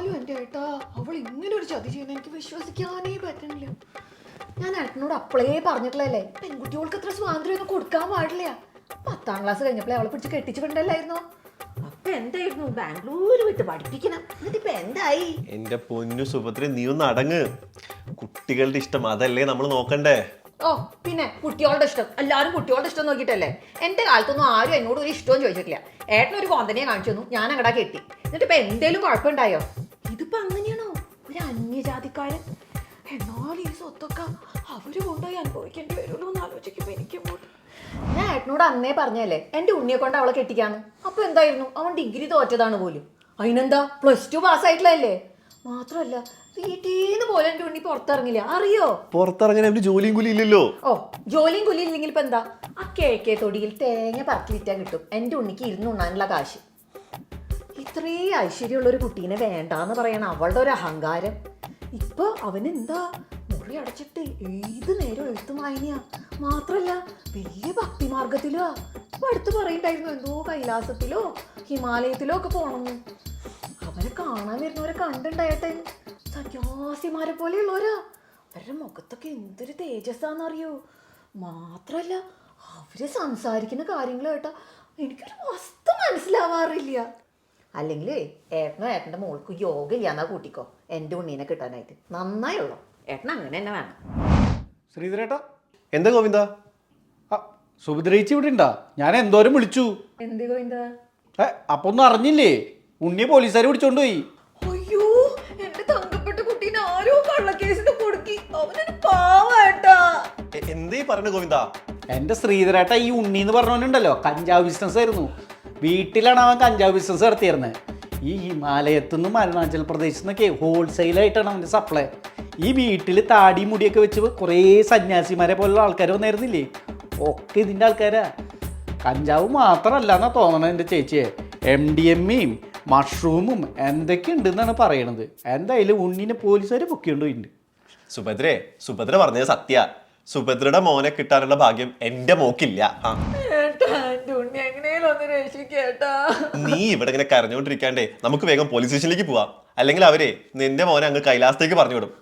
എന്നാലും എൻ്റെ ഏട്ടാ അവൾ ഇങ്ങനെ ഒരു ചതി ചെയ്യുന്ന എനിക്ക് വിശ്വസിക്കാനേ പറ്റണില്ല. ഞാൻ ഏട്ടനോട് അപ്പളേ പറഞ്ഞിട്ടില്ലല്ലേ, പെൺകുട്ടികൾക്ക് അത്ര സ്വാതന്ത്ര്യം ഒന്നും കൊടുക്കാൻ പാടില്ല. 10ാം ക്ലാസ് കഴിഞ്ഞപ്പോഴേ അവളെ പിടിച്ച് കെട്ടിച്ചു വിടണ്ടായിരുന്നോ? അപ്പൊ എന്തായിരുന്നു ബാംഗ്ലൂർ വിട്ട് പഠിപ്പിക്കണം. എന്നിട്ടിപ്പൊ എന്തായി? എന്റെ പൊന്നു സുഭദ്ര, നീ ഒന്ന് അടങ്ങ്. കുട്ടികളുടെ ഇഷ്ടം അതല്ലേ നമ്മൾ നോക്കണ്ടേ? ഓ പിന്നെ കുട്ടികളുടെ ഇഷ്ടം, എല്ലാവരും കുട്ടികളുടെ ഇഷ്ടം നോക്കിയിട്ടല്ലേ. എൻ്റെ കാലത്തൊന്നും ആരും എന്നോട് ഒരു ഇഷ്ടവും ചോദിച്ചിട്ടില്ല. ഏട്ടനൊരു കോന്തനെയെ കാണിച്ചു തന്നു, ഞാൻ അങ്ങടാ കെട്ടി. എന്നിട്ട് ഇപ്പൊ എന്തേലും കുഴപ്പമുണ്ടായോ? ഇതിപ്പോ അങ്ങനെയാണോ? ഒരു അന്യജാതിക്കാരൻ. എന്നാൽ ഈ സ്വത്തൊക്കെ അവര് കൊണ്ടുപോയി അനുഭവിക്കേണ്ടി വരുമല്ലോ എന്ന് ആലോചിക്കുമ്പോ എനിക്ക് ഞാൻ ഏട്ടനോട് അന്നേ പറഞ്ഞല്ലേ എൻ്റെ ഉണ്ണിയെ കൊണ്ട് അവളെ കെട്ടിക്കാന്ന്. അപ്പൊ എന്തായിരുന്നു, അവൻ ഡിഗ്രി തോറ്റതാണ് പോലും. അതിനെന്താ, +2 പാസ്സായിട്ടുള്ളതല്ലേ. മാത്രമല്ല വീട്ടീന്ന് പോലെ എൻ്റെ ഉണ്ണി പുറത്തിറങ്ങില്ല, അറിയോ? പുറത്തിറങ്ങാൻ അവന് ജോലിയും കൂലി ഇല്ലല്ലോ. ഓ ജോലിയും കൂലി ഇല്ലെങ്കിൽ ഇപ്പൊ എന്താ, ആ കിഴക്കേ തൊടിയിൽ തേങ്ങ പറക്കിലിറ്റാൻ കിട്ടും എൻ്റെ ഉണ്ണിക്ക് ഇരുന്നുണ്ണാനുള്ള കാശ്. ഇത്രേ ഐശ്വര്യമുള്ളൊരു കുട്ടീനെ വേണ്ടാന്ന് പറയണം അവളുടെ ഒരു അഹങ്കാരം. ഇപ്പൊ അവനെന്താ മുറി അടച്ചിട്ട് ഏത് നേരം എഴുത്തും വായനയാ. മാത്രല്ല വലിയ ഭക്തിമാർഗത്തിലോ. ഇപ്പൊ അടുത്ത് പറയണ്ടായിരുന്നു എന്തോ കൈലാസത്തിലോ ഹിമാലയത്തിലോ ഒക്കെ പോണെന്ന്. അവരെ കാണാൻ വരുന്നവരെ കണ്ടുണ്ടായട്ടെ, സന്യാസിമാരെ പോലെയുള്ളവരാ. അവരുടെ മുഖത്തൊക്കെ എന്തൊരു തേജസ്സാന്നറിയോ. മാത്രല്ല അവര് സംസാരിക്കുന്ന കാര്യങ്ങൾ കേട്ടാ എനിക്കൊരു വസ്തു മനസ്സിലാവാറില്ല. അല്ലെങ്കിൽ ഏട്ടനോ ഏട്ടൻ്റെ മോൾക്ക് യോഗ ഇല്ലാന്നാ കൂട്ടിക്കോ എൻ്റെ ഉണ്ണീനെ കിട്ടാനായിട്ട്. നന്നായുള്ളൂ, ഏട്ടൻ അങ്ങനെ തന്നെ വേണം. ശ്രീധരേട്ടാ, എന്താ ഗോവിന്ദ? സുഭദ്രയിച്ച് ഇവിടെ ഉണ്ടാ? ഞാൻ എന്തോരം വിളിച്ചു. എന്ത് ഗോവിന്ദ? അപ്പൊ ഒന്നും അറിഞ്ഞില്ലേ? ഉണ്ണിയെ പോലീസുകാർ പിടിച്ചോണ്ട് പോയി. അയ്യോ, എന്റെ തങ്കപ്പെട്ട കുട്ടീനെ ആരോ കള്ളക്കേസിന് കൊടുക്കി. അവനൊരു പാവാട്ടാ. എന്തേ പറഞ്ഞു ഗോവിന്ദ? എന്റെ ശ്രീധരേട്ട, ഈ ഉണ്ണി എന്ന് പറഞ്ഞവനുണ്ടല്ലോ, കഞ്ചാവ് ബിസിനസ് ആയിരുന്നു. വീട്ടിലാണ് അവൻ കഞ്ചാവ് ബിസിനസ് നടത്തിയിരുന്നത്. ഈ ഹിമാലയത്തുനിന്നും അരുണാചൽ പ്രദേശിൽ നിന്നൊക്കെ ഹോൾസെയിലായിട്ടാണ് അവൻ്റെ സപ്ലൈ. ഈ വീട്ടിൽ താടി മുടിയൊക്കെ വെച്ച് കുറേ സന്യാസിമാരെ പോലുള്ള ആൾക്കാർ വന്നായിരുന്നില്ലേ, ഒക്കെ ഇതിൻ്റെ ആൾക്കാരാ. കഞ്ചാവ് മാത്രമല്ല എന്നാ തോന്നണത് എൻ്റെ ചേച്ചിയെ, MDMAയും മഷ്റൂമും എന്തൊക്കെ ഉണ്ടെന്നാണ് പറയണത്. എന്തായാലും ഉണ്ണിനെ പോലീസുകാർ പൊക്കിക്കൊണ്ടുപോയിട്ടുണ്ട്. സുഭദ്ര പറഞ്ഞത് സത്യ. സുഭദ്രയുടെ മോനെ കിട്ടാനുള്ള ഭാഗ്യം എന്റെ മോക്കില്ല. നീ ഇവിടെ ഇങ്ങനെ കരഞ്ഞോണ്ടിരിക്കാണ്ടേ നമുക്ക് വേഗം പോലീസ് സ്റ്റേഷനിലേക്ക് പോവാം. അല്ലെങ്കിൽ അവരെ നിന്റെ മോനെ അങ്ങ് കൈലാസത്തേക്ക് പറഞ്ഞു വിടും.